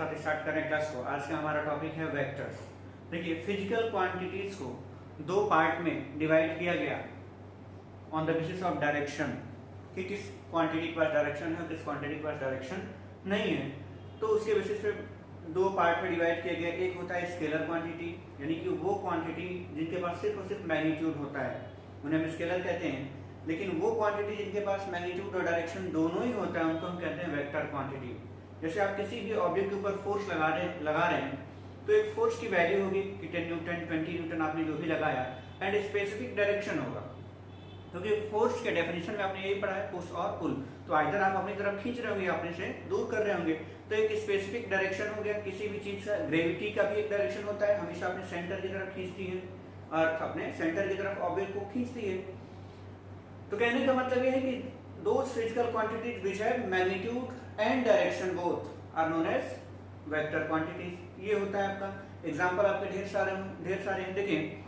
साथ स्टार्ट करें क्लास को। आज का हमारा टॉपिक है वेक्टर्स। देखिए, फिजिकल क्वांटिटीज को दो पार्ट में डिवाइड किया गया on the basis of direction, कि किस क्वांटिटी के पास डायरेक्शन है और किस क्वांटिटी के पास डायरेक्शन नहीं है। तो उसके बेसिस पे दो पार्ट में डिवाइड किया गया। एक होता है स्केलर क्वांटिटी, यानी कि वो क्वांटिटी जिनके पास सिर्फ और सिर्फ मैग्नीट्यूड होता है, उन्हें हम स्केलर कहते हैं। लेकिन वो क्वांटिटी जिनके पास मैग्नीट्यूड और डायरेक्शन दोनों ही होता है, उनको हम कहते हैं वेक्टर क्वांटिटी। जैसे आप किसी भी ऑब्जेक्ट के ऊपर फोर्स लगा रहे हैं, तो एक फोर्स की वैल्यू होगी कि 10 न्यूटन, 20 न्यूटन, आपने जो भी लगाया, एंड स्पेसिफिक डायरेक्शन होगा, क्योंकि फोर्स के डेफिनेशन में आपने यही पढ़ा है, पुश और पुल। तो आइदर आप अपनी तरफ खींच रहे होंगे, अपने से दूर कर रहे होंगे, तो एक स्पेसिफिक डायरेक्शन हो गया किसी भी चीज का। ग्रेविटी का भी एक डायरेक्शन होता है, हमेशा अपने सेंटर की तरफ खींचती है, अर्थ अपने सेंटर की तरफ ऑब्जेक्ट को खींचती है। तो कहने का मतलब यह है कि those physical quantities which have magnitude and direction both are known as vector quantities। ये होता है आपका एग्जांपल, आपके ढेर सारे हैं। देखें,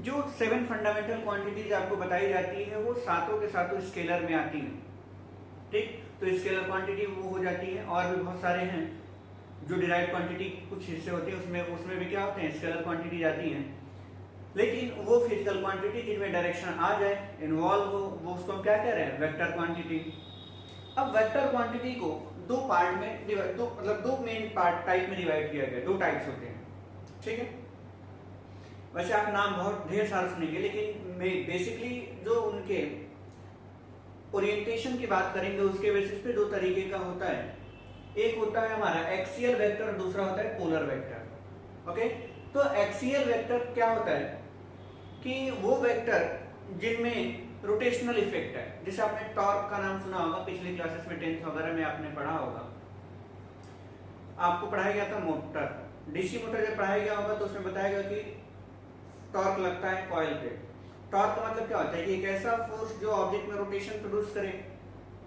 जो 7 फंडामेंटल क्वांटिटीज आपको बताई जाती है वो सातों के सातों स्केलर में आती हैं, ठीक। तो स्केलर क्वांटिटी वो हो जाती है, और भी बहुत सारे हैं जो डिराइव क्वांटिटी कुछ हिस्से होते हैं, उसमें भी क्या होते हैं, स्केलर क्वांटिटीज आती हैं। लेकिन वो फिजिकल क्वांटिटी जिनमें डायरेक्शन आ जाए, इन्वॉल्व हो, वो उसको हम क्या कह रहे हैं, वेक्टर क्वांटिटी। अब वेक्टर क्वांटिटी को दो पार्ट में दो मेन पार्ट टाइप में डिवाइड किया गया। दो टाइप्स होते हैं, ठीक है। वैसे आप नाम बहुत ढेर सारे सुनेंगे, लेकिन बेसिकली जो उनके ओरिएंटेशन की बात करेंगे उसके बेसिस पे दो तरीके का होता है। एक होता है हमारा एक्सियल वेक्टर, दूसरा होता है पोलर वेक्टर। ओके, तो एक्सियल वेक्टर क्या होता है कि वो वेक्टर जिनमें रोटेशनल इफेक्ट है। जैसे आपने टॉर्क का नाम सुना होगा, पिछली क्लासेस में 10th वगैरह में आपने पढ़ा होगा, आपको पढ़ाया गया था मोटर, डीसी मोटर जब पढ़ाया गया होगा तो उसमें बताया गया कि टॉर्क लगता है कॉइल पे। टॉर्क का मतलब क्या होता है कि एक ऐसा फोर्स जो ऑब्जेक्ट में रोटेशन प्रोड्यूस करे,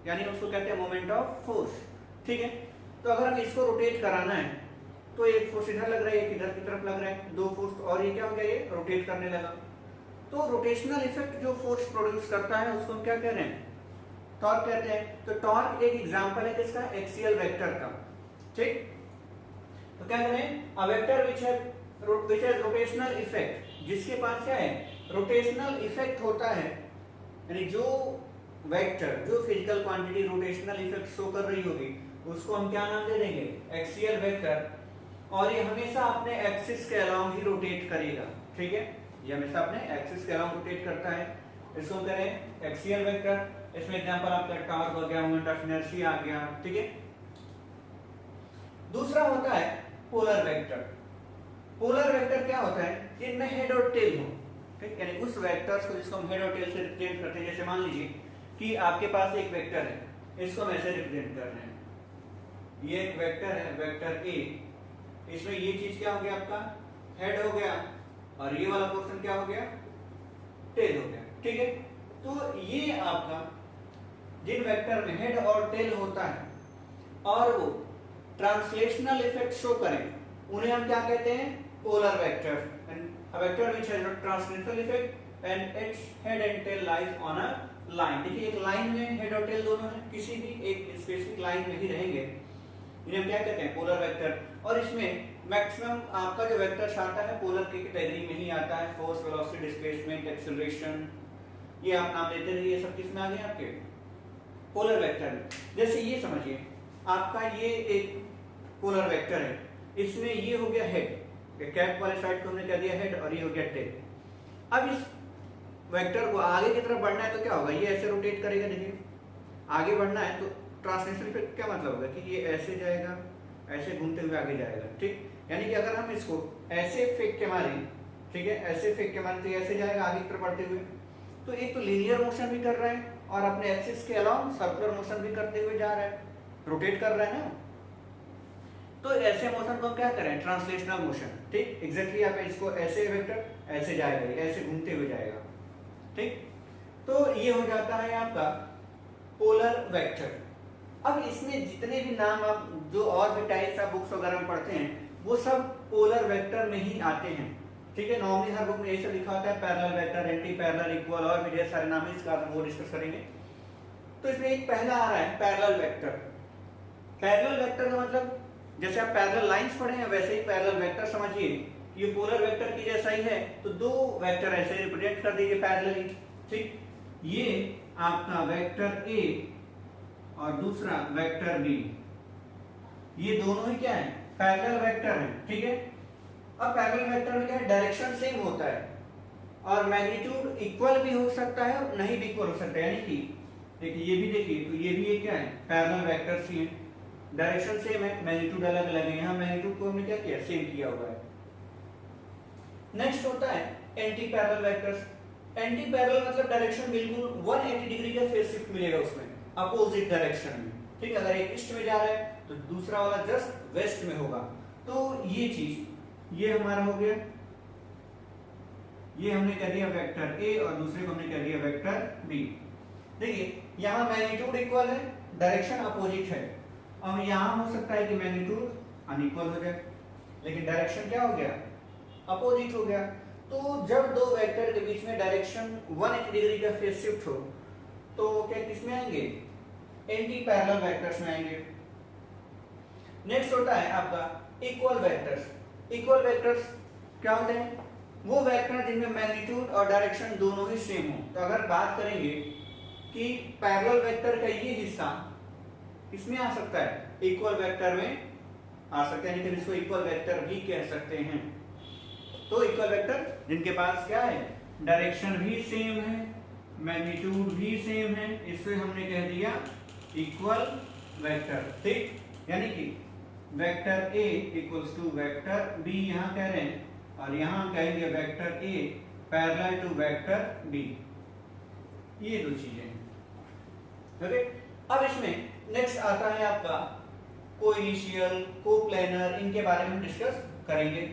यानी उसको कहते हैं मोमेंट ऑफ फोर्स, ठीक है। तो अगर हम इसको रोटेट कराना है तो एक फोर्स इधर लग रहा है, एक इधर की तरफ लग रहा है, दो फोर्स, और ये क्या हो गया, ये रोटेट करने लगा। तो रोटेशनल इफेक्ट जो फोर्स प्रोड्यूस करता है उसको हम क्या कह रहे हैं, टॉर्क कहते हैं। तो टॉर्क एक एग्जांपल है किसका, एक्सियल वेक्टर का, ठीक। तो क्या कह रहे हैं, a vector which has rotational effect, जिसके पास क्या है, रोटेशनल इफेक्ट होता है। यानी जो वेक्टर, जो physical quantity rotational effect show कर रही होगी, उसको हम क्या नाम दे देंगे, एक्सियल वेक्टर। और ये हमेशा अपने एक्सिस के अलोंग ही रोटेट करेगा, ठीक है। ये हमेशा अपने एक्सिस के अलोंग रोटेट करता है, इसको करें एक्सियल वेक्टर। इसमें एग्जांपल आपका टॉर्क हो गया, मोमेंट ऑफ इनर्शिया आ गया, ठीक है। दूसरा होता है पोलर वेक्टर। पोलर वेक्टर क्या होता है, जिनमें हेड और टेल हो, ठीक। यानी उस वेक्टर्स को जिसको हम हेड और टेल से रिप्रेजेंट करते हैं। जैसे मान लीजिए कि आपके पास एक वेक्टर है, इसको हम ऐसे रिप्रेजेंट कर रहे हैं, ये एक वेक्टर है, वेक्टर ए, इसमें ये चीज क्या हो गया, आपका हेड हो गया, और ये वाला पोर्शन क्या हो गया, टेल हो गया, ठीक है। तो ये आपका जिन वेक्टर में हेड और टेल होता है और वो ट्रांसलेशनल इफेक्ट शो करें, उन्हें हम क्या कहते हैं, polar vector. A vector which has a translational effect and its head and tail lies on a line। देखिए, एक लाइन में हेड और टेल दोनों हैं, किसी भी एक स्पेसिफिक लाइन में ही रहेंगे, इन्हें हम क्या कहते हैं, पोलर वेक्टर। और इसमें मैक्सिमम आपका जो वेक्टर आता है पोलर की कैटेगरी में ही आता है। फोर्स, वेलोसिटी, डिस्प्लेसमेंट, एक्सेलरेशन, ये आप नाम लेते रहिए, सब किस में आ गए आपके, पोलर वेक्टर में। जैसे ये समझिए, आपका ये एक पोलर वेक्टर है, इसमें ये हो गया हेड, कैप वाले साइड को हमने क्या दिया, हेड, और ये हो गया टेल। अब इस वेक्टर को आगे की तरफ बढ़ना है तो क्या होगा, ये ऐसे रोटेट करेगा। देखिए, आगे बढ़ना है तो ट्रांसलेशनल इफेक्ट क्या मतलब होगा कि ये ऐसे जाएगा, ऐसे घूमते हुए आगे जाएगा, ठीक। यानी कि अगर हम इसको ऐसे फेंक के मारें, ठीक है, ऐसे फेंक के मारें तो ऐसे जाएगा आगे की तरफ बढ़ते हुए। तो एक तो लीनियर मोशन भी कर रहा है और अपने एक्सिस के अलोंग सर्कुलर मोशन भी करते हुए जा रहा है, रोटेट कर रहा है ना। तो ऐसे मोशन को हम क्या करें, ट्रांसलेशनल मोशन, ठीक। एग्जैक्टली आप इसको ऐसे वेक्टर ऐसे जाएगा, ऐसे घूमते हुए जाएगा, ठीक। तो ये हो जाता है आपका पोलर वेक्टर। अब इसमें जितने भी नाम आप जो और भी टाइप्स आप बुक्स वगैरह में पढ़ते हैं, वो सब पोलर वेक्टर में ही आते हैं, ठीक है। नॉर्मली हर बुक में यही सब लिखा होता है, parallel vector, anti parallel, equal, और भी ढेर सारे नाम है, इसका वो डिस्कस करेंगे। तो इसमें एक पहला आ रहा है पैरेलल वेक्टर। पैरेलल वेक्टर का मतलब जैसे आप पैरेलल लाइंस पढ़े हैं वैसे ही पैरेलल वेक्टर समझिए, ये पोलर वेक्टर की जैसा ही है, तो दो वेक्टर ऐसे रिप्रेजेंट कर दीजिए पैरेलली। ठीक, ये आपका वेक्टर ए और दूसरा वेक्टर बी, ये दोनों ही क्या है, पैरेलल वेक्टर है। ठीक है, अब पैरेलल वेक्टर में क्या है, डायरेक्शन सेम होता है और मैग्नीट्यूड इक्वल भी हो सकता है और नहीं भी इक्वल हो सकता है। यानी कि देखिए ये भी देखिए, तो ये भी एक क्या है, पैरेलल वेक्टर्स ही है, डायरेक्शन सेम है, मैग्नीट्यूड अलग अलग है। यहाँ मैग्नीट्यूड को हमने क्या किया, सेम किया हुआ है। नेक्स्ट होता है anti parallel vectors. Anti parallel मतलब डायरेक्शन बिल्कुल 180 डिग्री का फेज शिफ्ट मिलेगा उसमें, अपोजिट डायरेक्शन में। ठीक, अगर एक ईस्ट में जा रहा है तो दूसरा वाला जस्ट वेस्ट में होगा। तो ये चीज, ये हमारा हो गया, ये हमने कह दिया वेक्टर ए और दूसरे को हमने कह दिया वेक्टर बी। देखिए यहाँ मैग्नीट्यूड इक्वल है, डायरेक्शन अपोजिट है। अब यहाँ हो सकता है कि मैग्नीट्यूड अनइक्वल हो जाए, लेकिन डायरेक्शन क्या हो गया, अपोजिट हो गया। तो जब दो वेक्टर के बीच में डायरेक्शन 180 डिग्री का फेज शिफ्ट हो तो क्या किसमें आएंगे, एंटी पैरेलल वेक्टर्स में आएंगे। नेक्स्ट होता है आपका इक्वल वेक्टर्स। इक्वल वेक्टर्स क्या होते हैं, वो वेक्टर जिनमें मैग्नीट्यूड और डायरेक्शन दोनों ही सेम हो। तो अगर बात करेंगे कि पैरेलल वेक्टर का ये हिस्सा किसमें आ सकता है, इक्वल वेक्टर में आ सकता है, लेकिन इसको इक्वल वेक्टर भी कह सकते हैं। तो इक्वल वेक्टर जिनके पास क्या है, डायरेक्शन भी सेम है, मैग्नीट्यूड भी सेम है, इससे हमने कह दिया इक्वल वेक्टर। ठीक, यानी कि vector A equals to vector B यहाँ कह रहे हैं, और यहाँ कहेंगे vector A parallel to vector B. ये दो चीजें हैं। ओके, अब इसमें नेक्स्ट आता है आपका कोइनिशियल, कोप्लेनर, इनके बारे में डिस्कस करेंगे।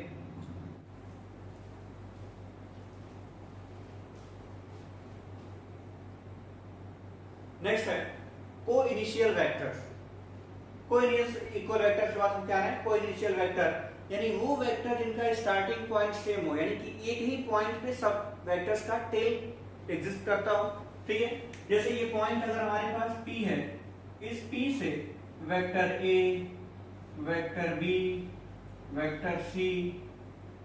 नेक्स्ट है कोइनिशियल वेक्टर्स। कोइनिशियल इक्वल वेक्टर के बाद हम क्या है, कोइनिशियल वेक्टर यानी वो वेक्टर जिनका स्टार्टिंग पॉइंट सेम हो, यानी कि एक ही पॉइंट पे सब वेक्टर्स का टेल एग्जिस्ट करता हो। ठीक है, जैसे ये पॉइंट अगर हमारे पास P है, इस P से vector A, vector B, vector C,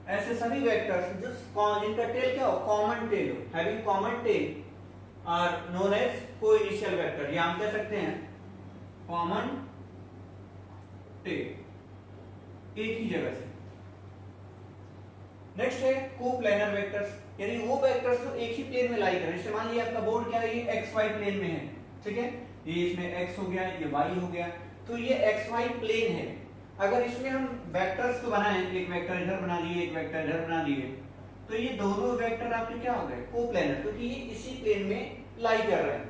ऐसे सभी वेक्टर्स जिनका टेल क्या हो, कॉमन टेल हो, having common tail are known as coinitial vector. या हम कह सकते हैं कॉमन टेल, एक ही जगह से। नेक्स्ट है कोप्लेनर वेक्टर्स, यानी वो वेक्टर्स जो एक ही प्लेन में लाई करें। जैसे मान लिया आपका बोर्ड क्या है, ये एक्स वाई प्लेन में है। ठीक है, ये इसमें एक्स हो गया, ये वाई हो गया, तो ये एक्स वाई प्लेन है। अगर इसमें हम वेक्टर्स को बनाएं, एक वेक्टर इधर बना लिए, एक वेक्टर इधर बना लिए, तो ये दोनों वेक्टर आपके क्या हो गए, कोप्लेनर, क्योंकि ये इसी प्लेन में लाई कर रहे हैं।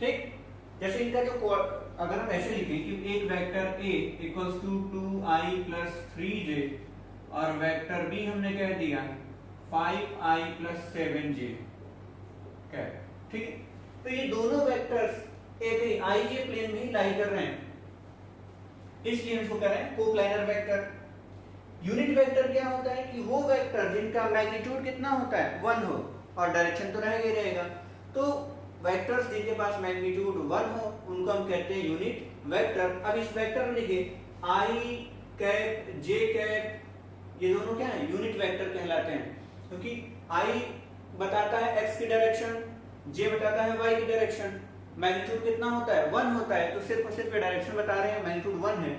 ठीक, जैसे इनका जो अगर हम ऐसे लिखें कि एक vector a equals to 2i plus 3j और वेक्टर b हमने कह दिया 5i प्लस 7j। ठीक है, तो ये दोनों वेक्टर्स एक ही ij प्लेन में ही लाई कर रहे हैं, इसलिए इसको कह रहे हैं कोप्लेनर वेक्टर। यूनिट वेक्टर क्या होता है कि वो वेक्टर जिनका मैग्नीट्यूड कितना होता है, 1 हो, और डायरेक्शन तो रहेगा ही रहेगा। तो वेक्टर्स जिनके पास मैग्नीट्यूड 1 हो उनको हम कहते हैं यूनिट वेक्टर। अब इस वेक्टर में देखिए i कैप j कैप, ये दोनों क्या है, यूनिट वेक्टर कहलाते हैं, क्योंकि i बताता है x की डायरेक्शन, j बताता है y की डायरेक्शन। मैग्नीट्यूड कितना होता है, 1 होता है, तो सिर्फ और सिर्फ डायरेक्शन बता रहे हैं, मैग्नीट्यूड 1 है,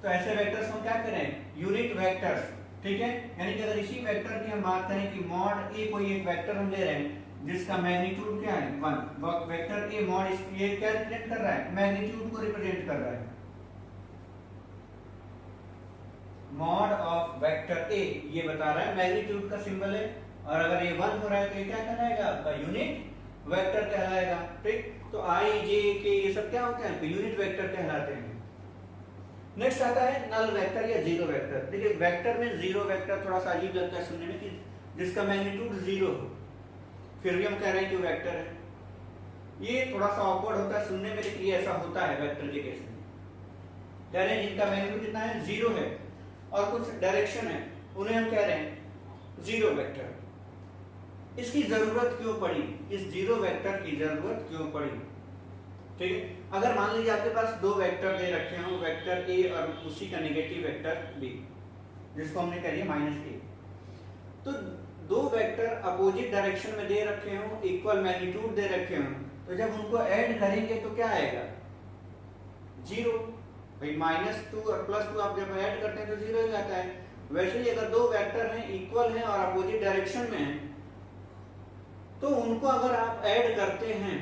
तो ऐसे वेक्टर्स हम क्या करें, यूनिट वेक्टर्स। ठीक है, यानी कि अगर इसी वेक्टर की हम बात करें कि मॉड a कोई एक वेक्टर हम ले रहे हैं जिसका मैग्नीट्यूड क्या है, 1, वेक्टर a मॉड ये क्या रिप्रेजेंट कर रहा है, मैग्नीट्यूड को रिप्रेजेंट कर रहा है। मॉड ऑफ वेक्टर a ये बता रहा है मैग्नीट्यूड का सिंबल है, और अगर ये 1 हो रहा है तो ये क्या कहलाएगा, आपका यूनिट वेक्टर कहलाएगा। ठीक, तो i j k ये सब क्या होते हैं, तो यूनिट वेक्टर कहलाते हैं। नेक्स्ट आता है नल वेक्टर या जीरो वेक्टर। देखिए वेक्टर में जीरो वेक्टर थोड़ा सा अजीब लगता है सुनने में, कि जिसका मैग्नीट्यूड 0 हो फिर भी हम कह रहे हैं कि वो वेक्टर है। ये थोड़ा सा ऑकवर्ड होता है सुनने में, लेकिन ऐसा होता है वेक्टर के केस में। कह रहे हैं जिनका मैग्नीट्यूड कितना है, 0 है, और कुछ डायरेक्शन है, उन्हें हम कह रहे हैं जीरो वेक्टर। इसकी जरूरत क्यों पड़ी, इस जीरो वेक्टर की जरूरत क्यों पड़ी, ठीक है। अगर मान लीजिए आपके पास दो वेक्टर दे रखे हों, वेक्टर ए और उसी का नेगेटिव वेक्टर बी, जिसको हमने कह दिया -a, तो दो वेक्टर अपोजिट डायरेक्शन में दे रखे हों, इक्वल मैग्नीट्यूड दे रखे हों, तो जब उनको ऐड करेंगे तो क्या आएगा? 0। भाई -2 और +2 आप जब ऐड करते हैं तो 0 ही आता है। वैसे ही अगर दो वेक्टर हैं, इक्वल हैं और अपोजिट डायरेक्शन में हैं, तो उनको अगर आप ऐड करते हैं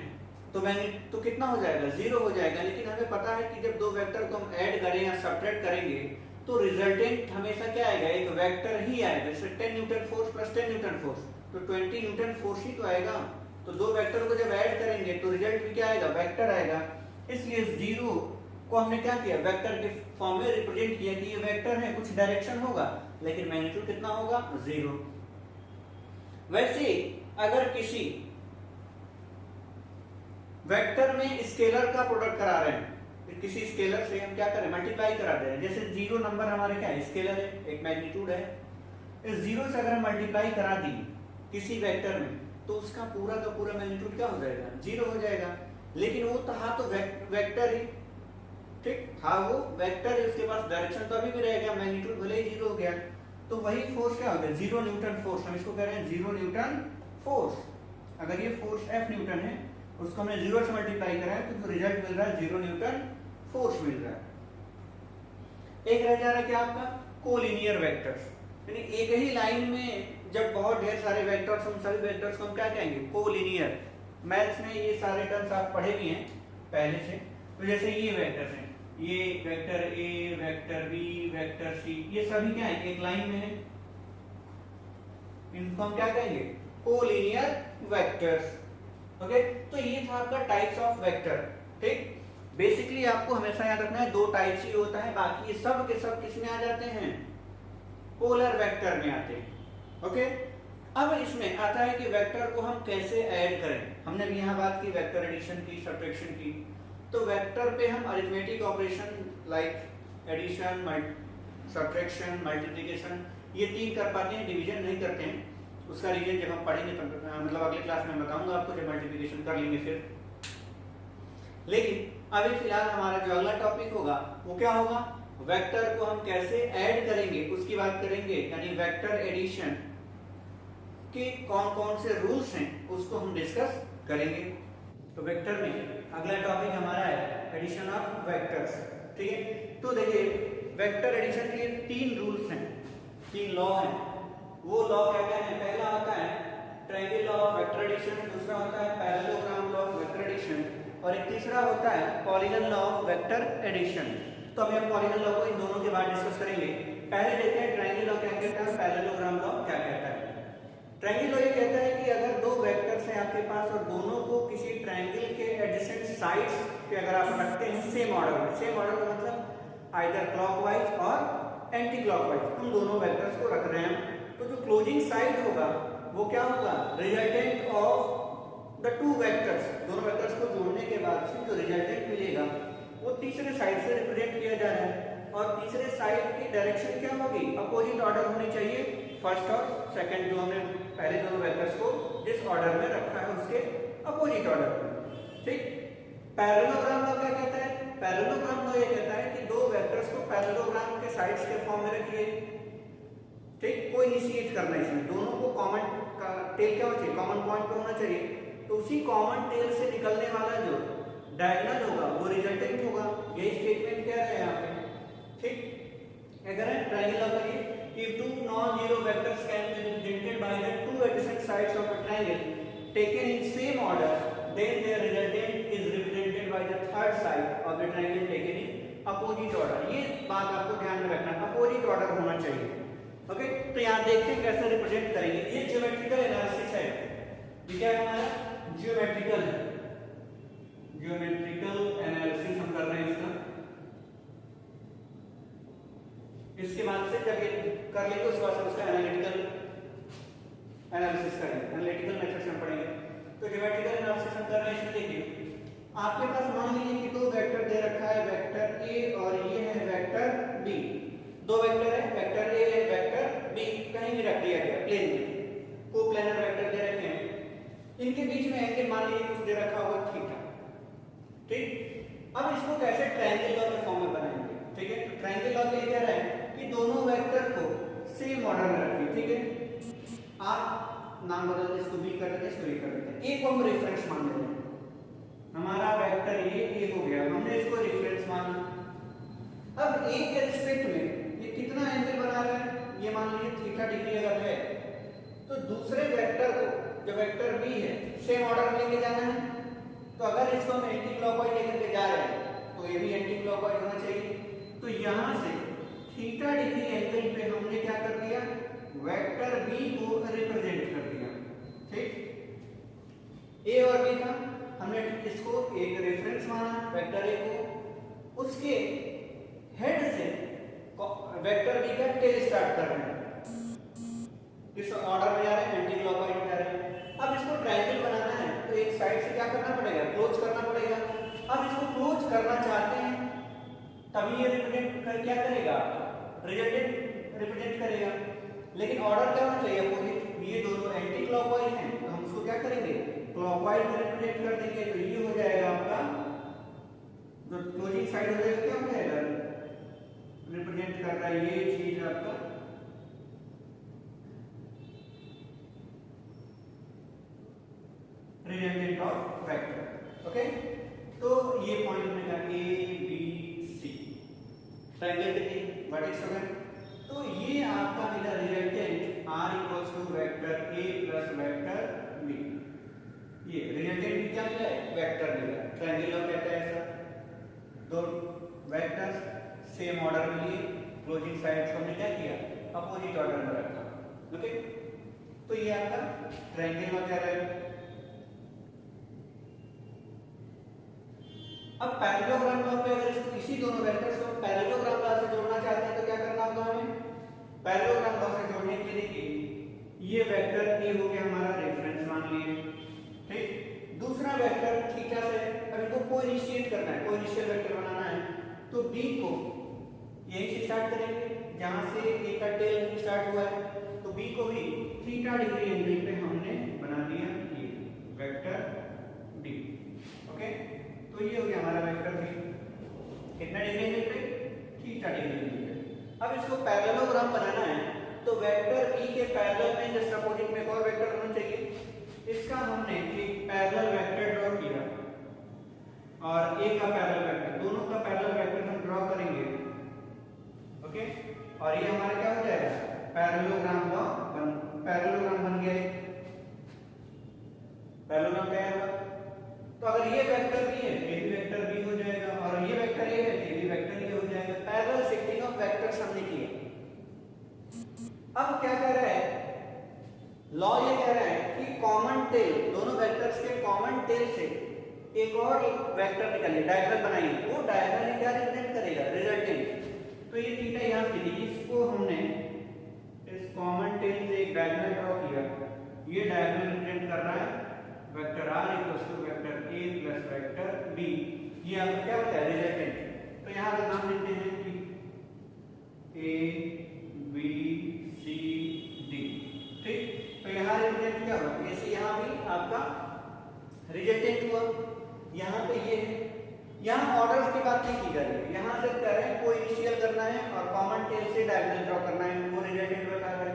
तो कितना हो जाएगा? 0 हो जाएगा। लेकिन हमें पता है कि जब दो वेक्टर को हम ऐड करें या सब्ट्रैक्ट करेंगे तो रिजल्टेंट हमेशा क्या आएगा? एक वेक्टर ही आएगा। जैसे 10 Newton force plus 10 Newton force, तो 20 न्यूटन फोर्स ही तो आएगा। तो दो वेक्टर को जब ऐड करेंगे तो रिजल्ट भी क्या आएगा? वेक्टर आएगा। इसलिए 0 को हमने क्या किया? वेक्टर के फॉर्म में रिप्रेजेंट किया कि ये वेक्टर है, कुछ डायरेक्शन होगा, लेकिन मैग्नीट्यूड कितना होगा? 0। वैसे अगर किसी वेक्टर में स्केलर का प्रोडक्ट करा रहे हैं, किसी स्केलर से हम क्या करें? मल्टीप्लाई करा दे रहे हैं। जैसे 0 नंबर हमारे क्या है? स्केलर है, एक मैग्नीट्यूड है। इस 0 से अगर हम मल्टीप्लाई करा दिए किसी वेक्टर में, तो उसका पूरा का पूरा मैग्नीट्यूड क्या हो जाएगा? 0 हो जाएगा। लेकिन वो था तो वेक्टर ही, ठीक था, वो वेक्टर है, उसके पास डायरेक्शन तो अभी भी रहेगा, मैग्नीट्यूड भले ही 0 हो गया। तो वही फोर्स क्या हो गया? 0 न्यूटन फोर्स। हम इसको कह रहे हैं 0 न्यूटन फोर्स। अगर ये फोर्स F न्यूटन है, उसको हमने 0 से मल्टीप्लाई करा है, तो रिजल्ट मिल रहा है 0 न्यूटन फोर्स मिल रहा है। एक रह जा रहा है क्या आपका? कोलिनियर वेक्टर्स, यानी एक ही लाइन में जब बहुत ढेर सारे वेक्टर्स, उन सभी वेक्टर्स को हम क्या कहेंगे? कोलिनियर। मैथ्स में ये सारे टर्म्स आप पढ़े भी हैं पहले से। तो जैसे ये वेक्टर्स हैं, ये vector A, vector B, vector C, ये सभी क्या है? एक लाइन में है। इनको हम क्या कहेंगे? Collinear vectors. ओके, तो ये था आपका टाइप्स ऑफ वेक्टर। ठीक, बेसिकली आपको हमेशा याद रखना है दो टाइप्स ही होता है, बाकी ये सब के सब किस में आ जाते हैं? पोलर वेक्टर में आते हैं। ओके, अब इसमें आता है कि वेक्टर को हम कैसे ऐड करें। हमने भी यहाँ बात की वेक्टर एडिशन की, सब्ट्रैक्शन की। तो वेक्टर पे हम arithmetic operation like addition, subtraction, multiplication, ये 3 कर पाते हैं, डिवीजन नहीं करते हैं। उसका रीजन जब हम पढ़ेंगे तब, मतलब अगले क्लास में बताऊंगा आपको, जब मल्टीप्लिकेशन कर लेंगे फिर। लेकिन अभी फिलहाल हमारा जो अगला टॉपिक होगा वो क्या होगा? वेक्टर को हम कैसे ऐड करेंगे उसकी बात करेंगे, यानी वेक्टर एडिशन के कौन कौन से रूल्स हैं उसको हम डिस्कस करेंगे। तो वेक्टर में अगला टॉपिक हमारा है एडिशन ऑफ वेक्टर्स। ठीक है, तो देखिए वेक्टर एडिशन के 3 रूल्स हैं, 3 लॉ हैं। वो लॉ क्या क्या है? पहला होता है triangle law of vector addition, दूसरा होता है parallelogram law of vector addition, और एक तीसरा होता है polygon law of vector addition. तो अभी हम पॉलीगन लॉ को इन दोनों के बाद डिस्कस करेंगे। पहले देखते हैं ट्रायंगल लॉ क्या कहता है, पैरेललोग्राम लॉ क्या कहता है। ट्रायंगल लॉ ये कहता है कि अगर दो वेक्टर्स हैं आपके पास और दोनों को किसी ट्रायंगल के एडजेसेंट साइड्स पे अगर आप रखते हैं सेम ऑर्डर में, सेम ऑर्डर का मतलब आइदर क्लॉकवाइज और एंटी क्लॉकवाइज, उन दोनों वेक्टर्स को रख रहे हैं, तो जो क्लोजिंग साइड होगा वो क्या होगा? Resultant of the 2 vectors. दोनों वेक्टर्स को जोड़ने के बाद से जो रिजल्टेंट मिलेगा वो तीसरे साइड से रिप्रेजेंट किया जा रहा है, और तीसरे साइड की डायरेक्शन क्या होगी? अपोजिट ऑर्डर होनी चाहिए, फर्स्ट और सेकंड, जो हमने पहले दोनों वेक्टर्स को जिस ऑर्डर में रखा है उसके अपोजिट ऑर्डर में। ठीक, पैरेललोग्राम लॉ क्या कहता है? पैरेललोग्राम लॉ ये कहता है कि दो वेक्टर्स को पैरेललोग्राम के साइड्स के फॉर्म में रखिए। ठीक, कोई इनिशिएट करना है इसमें, दोनों को कॉमन का टेल क्या होना चाहिए? कॉमन पॉइंट पे होना चाहिए। तो उसी कॉमन टेल से निकलने वाला जो डायगोनल होगा वो रिजल्टेंट होगा। यही स्टेटमेंट कह रहे हैं यहाँ पे। ठीक, अगर है ट्रायंगल लॉ करिए, if two non-zero vectors can be represented by the 2 adjacent sides of a triangle taken in same order, then their resultant is represented by the third side of the triangle taken in opposite order। ये बात आपको ध्यान में रखना, opposite order होना चाहिए। Okay, तो यहाँ देखते हैं कैसे रिप्रेजेंट करेंगे। ये ज्योमेट्रिकल एनालिसिस है, ये क्या है हमारा? ज्योमेट्रिकल है, ज्योमेट्रिकल एनालिसिस हम कर रहे हैं इसका। इसके बाद से जब ये कर लेंगे उसके बाद उसका एनालिटिकल एनालिसिस करेंगे, एनालिटिकल मेथड से हम पढ़ेंगे। तो ज्योमेट्रिकल एनालिसिस हम कर रहे हैं। इसमें देखिए आपके पास मान लीजिए कि दो वेक्टर दे रखा है, वेक्टर ए और ये है वेक्टर बी। दो वेक्टर है, वेक्टर ए है, वेक्टर बी, कहीं भी रख दिया गया प्लेन में, कोप्लेनर वेक्टर दे रखे हैं। इनके बीच में एंगल मान लीजिए कुछ दे रखा होगा थीटा। ठीक। अब इसको कैसे ट्रायंगल लॉ के फॉर्म में बनाएंगे, ठीक है। तो ट्रायंगल लॉ के लिए क्या है कि दोनों वेक्टर को सेम ऑर्डर में रखिए, ठीक है। आप नाम बदल इसको बी कर देते, इसको ए कर देते। ए को हम रेफरेंस मान लेते हैं, हमारा वेक्टर ये हो गया, हमने इसको रेफरेंस माना। अब ए के रिस्पेक्ट में ये कितना एंगल बना रहा है, ये मान लीजिए थीटा डिग्री अगर है, तो दूसरे वेक्टर को जो वेक्टर बी है सेम ऑर्डर में लेके जाना है। तो अगर इसको हम एंटी क्लॉकवाइज लेकर के जा रहे हैं तो ये भी एंटी क्लॉकवाइज होना चाहिए। तो यहां से थीटा डिग्री एंगल पे हमने क्या कर दिया, वेक्टर बी को रिप्रेजेंट कर दिया, ठीक। ए और बी का हमने इसको एक रेफरेंस माना वेक्टर ए को, उसके हेड से वेक्टर बी का टेल स्टार्ट कर रहे हैं, किस ऑर्डर में जा रहे हैं, एंटी क्लॉकवाइज में जा रहे हैं। अब इसको ट्रायंगल बनाना है तो एक साइड से क्या करना पड़ेगा, क्लोज करना पड़ेगा। अब इसको क्लोज करना चाहते हैं तभी ये रिप्रेजेंट क्या करेगा, रिप्रेजेंट करेगा। लेकिन ऑर्डर क्या होना चाहिए, अपोजिट। ये दोनों एंटी क्लॉकवाइज हैं तो हम इसको क्या करेंगे, क्लॉकवाइज में रिप्रेजेंट कर देंगे। तो ये हो जाएगा आपका जो क्लोजिंग साइड हो जाएगा, क्या हो जाएगा, रिप्रेजेंट कर रहा है ये चीज आपका रिजल्टेंट ऑफ वेक्टर, ओके। तो ये पॉइंट में क्या, ए बी सी ट्रायंगल के वर्टेक्स हो गए। तो ये आपका मिला resultant r equals to vector a plus vector b। ये रिजल्टेंट क्या मिला है, वेक्टर मिला। ट्रायंगल लॉ कहता है ऐसा, दो वेक्टर्स सेम ऑर्डर में लिए, क्लोजिंग साइड्स को हमने क्या किया, अपोजिट ऑर्डर में रखा, ओके। तो ये आपका ट्रायंगल लॉ कह रहा है। अब पैरेललोग्राम लॉ पे अगर इसी दोनों वेक्टर्स को पैरेललोग्राम लॉ से जोड़ना चाहते हैं तो क्या करना होगा हमें, पैरेललोग्राम लॉ से जोड़ने के लिए ये वेक्टर ए हो गया हमारा, रेफरेंस मान लिए, ठीक। दूसरा वेक्टर थीटा से अब इनको कोइनिशिएट करना है, कोइनिशियल वेक्टर बनाना है। तो बी को यहीं से स्टार्ट करेंगे जहां से ए का टेल स्टार्ट हुआ है, तो बी को भी थीटा डिग्री एंगल पे हमने बना दिया ये वेक्टर डी, ओके। तो ये हो गया हमारा वेक्टर बी, कितना डिग्री एंगल पे, थीटा डिग्री एंगल पे। अब इसको पैरेललोग्राम बनाना है तो वेक्टर बी के पैरेलल में जस्ट अपोजिट में एक और वेक्टर होना चाहिए। इसका हमने एक पैरेलल वेक्टर ड्रॉ किया और ए का पैरेलल वेक्टर, दोनों का पैरेलल वेक्टर हम ड्रॉ करेंगे, ओके। और ये हमारा क्या हो जाएगा, पैरेललोग्राम बन गया। पैरेललोग्राम क्या है, तो अगर ये वेक्टर बी है ये भी वेक्टर बी हो जाएगा, और ये वेक्टर ए है ये भी वेक्टर ए हो जाएगा। पैरेलल शिफ्टिंग ऑफ वेक्टर्स हमने किया। अब क्या कह रहा है लॉ, ये कह रहा है कि कॉमन टेल, दोनों वेक्टर्स के कॉमन टेल से एक और वेक्टर निकालिए, डायगोनल बनाइए। वो डायगोनल क्या रिप्रेजेंट करेगा, रिजल्टेंट। तो ये थीटा यहां से ली, इसको हमने इस कॉमन टेल से एक डायगोनल ड्रॉ किया। ये डायगोनल रिप्रेजेंट कर रहा है vector r equals to vector a plus vector b। ये आपका क्या होता है, रिजल्टेंट। तो यहां पर नाम देते हैं कि a b c d, ठीक। तो यहां रिजल्टेंट क्या हुआ, ऐसे यहां भी आपका रिजल्टेंट हुआ। यहां पे ये है, यहां ऑर्डर की बात नहीं की जा रही है, यहां से कह रहे हैं कोई इनिशियल करना है और कॉमन टेल से डायगोनल ड्रॉ करना है, वो रिजल्टेंट बता रहा है।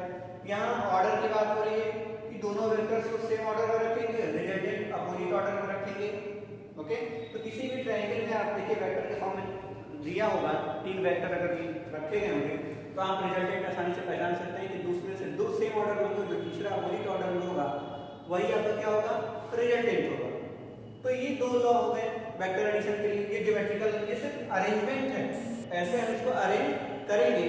यहां ऑर्डर की बात हो रही है कि दोनों वेक्टर्स को सेम ऑर्डर में रखेंगे, रिजल्टेंट अपोजिट ऑर्डर में रखेंगे, ओके। तो किसी भी ट्रायंगल में आप देखिए वेक्टर के फॉर्म में दिया होगा, तीन वेक्टर अगर रखे गए होंगे तो आप रिजल्टेंट आसानी से पहचान सकते हैं कि दूसरे से दो सेम ऑर्डर में होगा, जो तीसरा अपोजिट ऑर्डर में होगा वही आपका क्या होगा, रिजल्टेंट होगा। तो ये दो लॉ हो गए वेक्टर एडिशन के लिए। ये ज्योमेट्रिकल, ये सिर्फ अरेंजमेंट है, ऐसे हम इसको अरेंज करेंगे।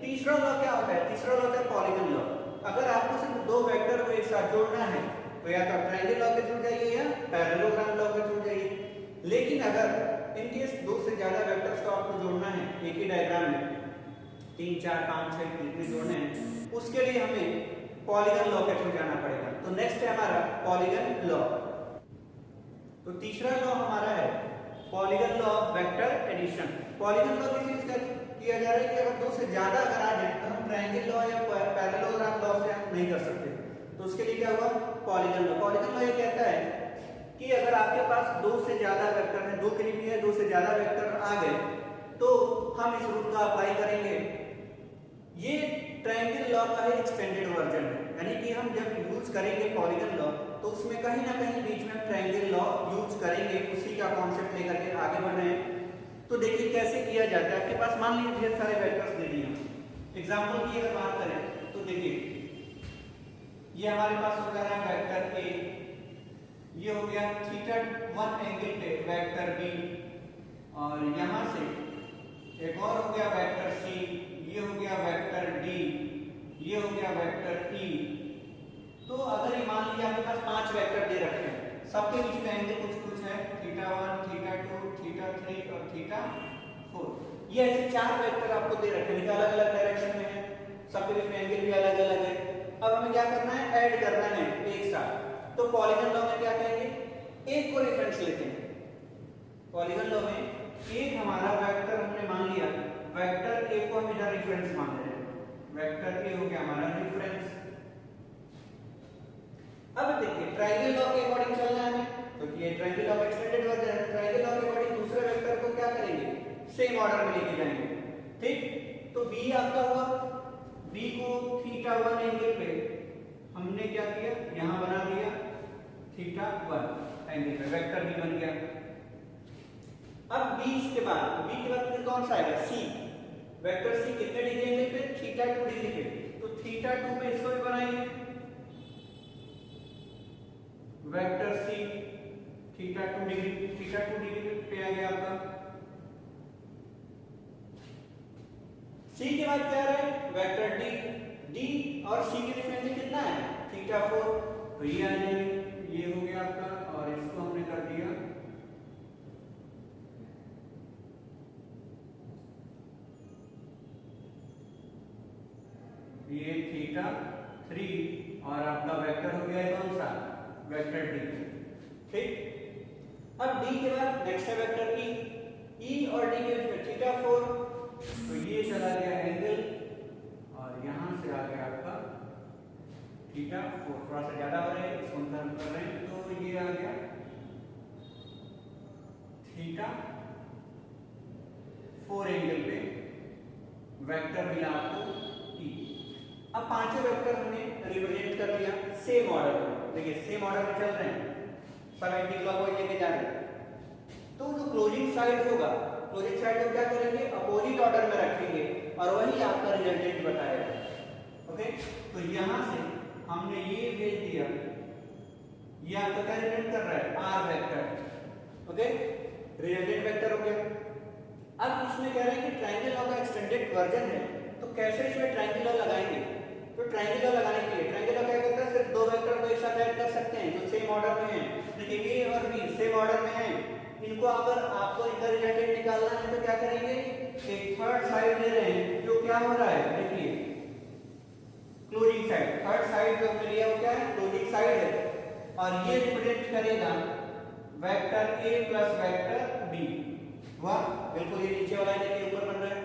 तीसरा लॉ क्या होता है, तीसरा लॉ होता है पॉलीगन लॉ। अगर आपको सिर्फ दो वेक्टर को एक साथ जोड़ना है तो या तो ट्रायंगल लॉ के थ्रू जाइए या पैरेललोग्राम लॉ के थ्रू जाइए। लेकिन अगर इन केस दो से ज्यादा वेक्टर्स को आपको जोड़ना है एक ही डायग्राम में, 3 4 5 6 जितने जोड़ने हैं, उसके लिए हमें पॉलीगन लॉ के थ्रू जाना पड़ेगा। तो नेक्स्ट है हमारा पॉलीगन लॉ। तो तीसरा लॉ हमारा है polygon law of vector addition. Polygon law किस चीज का किया जा रहा है कि अगर दो से ज्यादा अगर आ जाए तो हम ट्रायंगल लॉ या पैरेललोग्राम लॉ से नहीं कर सकते। तो उसके लिए क्या हुआ, पॉलीगन लॉ। पॉलीगन लॉ ये कहता है कि अगर आपके पास दो से ज्यादा वेक्टर है, दो के लिए भी है, दो से ज्यादा वेक्टर आ गए तो हम इस रूल का अप्लाई करेंगे। ये ट्रायंगल लॉ का ही एक्सटेंडेड वर्जन है, यानी कि हम जब यूज करेंगे पॉलीगन लॉ तो उसमें कहीं ना कहीं बीच में ट्रायंगल लॉ यूज करेंगे, उसी का कॉन्सेप्ट लेकर के आगे बढ़ रहे हैं। तो देखिए कैसे किया जाता है। आपके पास मान लीजिए ढेर सारे वेक्टर्स दे दिए, एग्जांपल की अगर बात करें तो देखिए ये हमारे पास हो जा रहा है वेक्टर ए, ये हो गया थीटा 1 एंगल पे वेक्टर बी, और यहां से एक और हो गया वेक्टर सी, ये हो गया वेक्टर डी, ये हो गया वेक्टर ई। तो अगर ये मान लीजिए आपके पास 5 वेक्टर दे रखे हैं, सबके बीच में एंगल कुछ कुछ है, थीटा 1, थीटा 2, थीटा 3 और थीटा 4। ये ऐसे 4 वेक्टर आपको दे रखे हैं, अलग अलग डायरेक्शन में है, सबके बीच में एंगल भी अलग अलग है। अब हमें क्या करना है, ऐड करना है एक साथ। तो पॉलीगन लॉ में क्या करेंगे, एक को रेफरेंस लेते हैं। पॉलीगन लॉ में एक हमारा वेक्टर हमने मान लिया, वेक्टर ए को हम इधर रेफरेंस मान रहे हैं, वेक्टर ए हो गया हमारा रेफरेंस। अब देखिए ट्रायंगल लॉ के अकॉर्डिंग चलना है हमें, तो ये ट्रायंगल लॉ का एक्सटेंडेड वर्जन है। ट्रायंगल लॉ के अकॉर्डिंग दूसरे वेक्टर को क्या करेंगे, सेम ऑर्डर में लेके जाएंगे, ठीक। तो बी आपका हुआ, बी को थीटा 1 एंगल पे हमने क्या किया, यहां बना दिया थीटा 1 एंगल पे, वेक्टर बी बन गया। अब बी के बाद फिर कौन सा आएगा, सी, वेक्टर सी कितने डिग्री एंगल पे, थीटा 2 डिग्री पे, तो थीटा 2 पे इसको भी बनाएंगे, वेक्टर सी थीटा 2 डिग्री पे आ गया आपका। सी के बाद क्या है, वेक्टर डी, डी और सी के बीच में कितना है, थीटा 4, तो ये आ जाएंगे, ये हो गया आपका, और इसको हमने कर दिया ये थीटा 3, और आपका वेक्टर हो गया कौन सा, वेक्टर डी, ठीक। अब डी के बाद नेक्स्ट है वेक्टर ई, ई और डी के बीच में थीटा 4, तो ये चला गया एंगल, और यहां से आ गया आपका थीटा 4, थोड़ा सा ज्यादा हो रहा है, इसको हम कर रहे हैं, तो ये आ गया थीटा 4 एंगल पे वेक्टर मिला आपको ई। अब पांचों वेक्टर हमने रिप्रेजेंट कर दिया सेम ऑर्डर में, देखिए सेम ऑर्डर में चल रहे हैं, सब एंटी क्लॉकवाइज लेके जा रहे हैं। तो जो क्लोजिंग साइड होगा, क्लोजिंग साइड को क्या करेंगे, अपोजिट ऑर्डर में रखेंगे, और वही आपका रिजल्टेंट बताएगा। ओके, तो यहां से हमने ये भेज दिया, ये आपका क्या रिप्रेजेंट कर रहा है, R vector. Okay, resultant vector हो गया। अब इसमें कह रहे हैं कि ट्रायंगल लॉ का एक्सटेंडेड वर्जन है, तो कैसे इसमें ट्रायंगल लॉ लगाएंगे। तो ट्रायंगल लॉ लगाने के लिए ट्रायंगल लॉ क्या करता है, सिर्फ दो वेक्टर को एक साथ ऐड कर सकते हैं जो सेम ऑर्डर में हैं। देखिए ए और बी सेम ऑर्डर में हैं, इनको अगर आपको इनका रिजल्टेंट निकालना है तो क्या करेंगे, एक थर्ड साइड ले रहे हैं, जो क्या हो रहा है, देखिए क्लोजिंग साइड, थर्ड साइड जो हमने लिया वो क्या है, क्लोजिंग साइड है, और ये रिप्रेजेंट करेगा vector A plus vector B. वाह, बिल्कुल ये नीचे वाला है, ऊपर बन रहा है।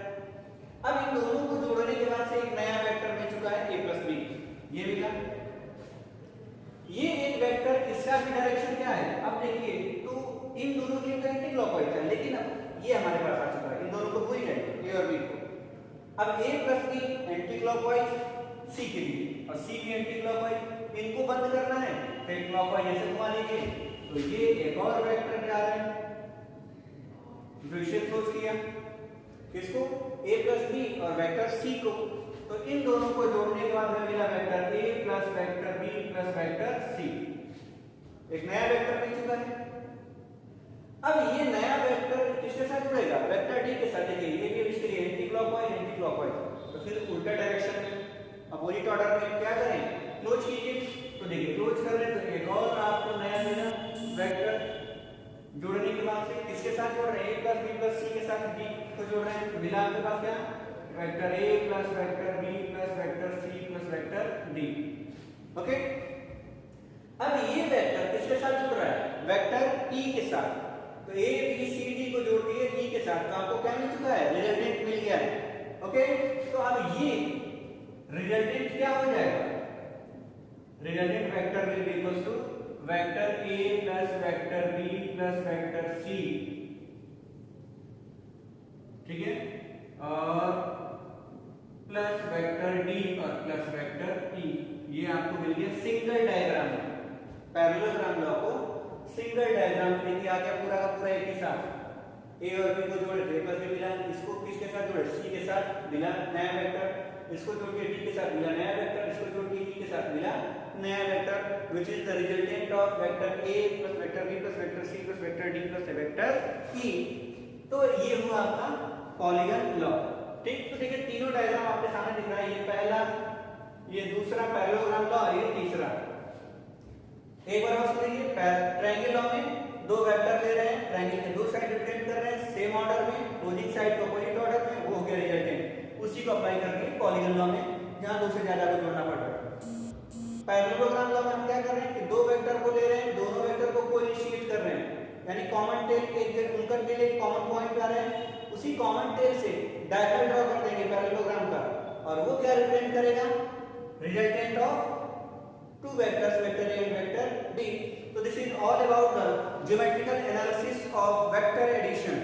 अब इन दोनों को जोड़ने के बाद से एक नया वेक्टर मिल चुका है a प्लस बी, ये मिला। ये एक वेक्टर, इसका भी डायरेक्शन क्या है, अब देखिए तो इन दोनों के लिए एंटी क्लॉकवाइज है, लेकिन अब ये हमारे पास आ चुका है, इन दोनों को भूल जाए a और b को। अब a plus B anticlockwise c के लिए, और c भी एंटी क्लॉकवाइज, इनको बंद करना है तो क्लॉकवाइज ऐसे घुमा लीजिए, तो ये एक और वेक्टर जा रहा है जो इसे क्लोज किया, किसको, a प्लस बी और वेक्टर c को। तो इन दोनों को जोड़ने के बाद हमें मिला vector a plus vector b plus vector c, एक नया वेक्टर मिल चुका है। अब ये नया वेक्टर किसके साथ जुड़ेगा, वेक्टर d के साथ। देखिए ये भी इसके लिए एंटी क्लॉकवाइज, तो फिर उल्टा डायरेक्शन में अपोजिट ऑर्डर में क्या करें, क्लोज कीजिए। तो देखिए क्लोज कर रहे हैं तो एक और आपको नया मिला वेक्टर, जोड़ने के बाद से किसके साथ जोड़ रहे हैं, a plus b plus c के साथ b को जोड़ रहे हैं, तो मिला आपके पास क्या, vector a plus vector b plus vector c plus vector d। Okay, अब ये वेक्टर किसके साथ जुड़ रहा है, वेक्टर e के साथ, तो a b c d को जोड़ दिए e के साथ, तो आपको क्या मिल चुका है, रिजल्टेंट मिल गया है। ओके, तो अब ये रिजल्टेंट क्या हो जाएगा, resultant vector will be equals to vector A plus vector B plus vector C, ठीक है, और प्लस वेक्टर डी और प्लस वेक्टर ई, ये आपको मिल गया सिंगल डायग्राम में। पैरेललोग्राम लॉ को सिंगल डायग्राम में देखिए आ गया पूरा का पूरा एक ही साथ। ए और बी को जोड़े थे प्लस मिला, इसको किसके साथ जोड़े, सी के साथ मिला नया वेक्टर, इसको जोड़ के डी के साथ मिला नया वेक्टर, इसको जोड़ के ई के साथ मिला नया vector, which is the resultant of vector A plus vector B plus vector C plus vector D plus vector E. तो ये हुआ आपका पॉलीगन लॉ। ठीक, तो देखिए तीनों डायग्राम आपके सामने दिख रहा है, ये पहला, ये दूसरा पैरेललोग्राम लॉ, ये तीसरा। एक बार और सुनिए, ट्रायंगल लॉ में दो वेक्टर ले रहे हैं, ट्रायंगल के दो साइड रिप्रेजेंट कर रहे हैं सेम ऑर्डर में, अपोजिट साइड को अपोजिट ऑर्डर में, वो हो गया रिजल्टेंट। उसी को अप्लाई करके पॉलीगन लॉ में जहां दो से ज्यादा को जोड़ना पड़ रहा है। पैरेललोग्राम लॉ में हम क्या कर रहे हैं कि दो वेक्टर को ले रहे हैं, दोनों वेक्टर को कोइनिशिएट कर रहे हैं, यानी कॉमन टेल एक उनका टेल एक कॉमन पॉइंट पे आ रहे हैं, उसी कॉमन टेल से डायगोनल ड्रॉ कर देंगे पैरेललोग्राम का, और वो क्या रिप्रेजेंट करेगा, resultant of two vectors, vector A and vector B. So this is all about the geometrical analysis of vector addition.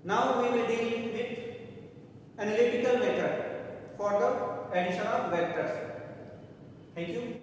Now we will deal with analytical method for the addition of vectors. Thank you.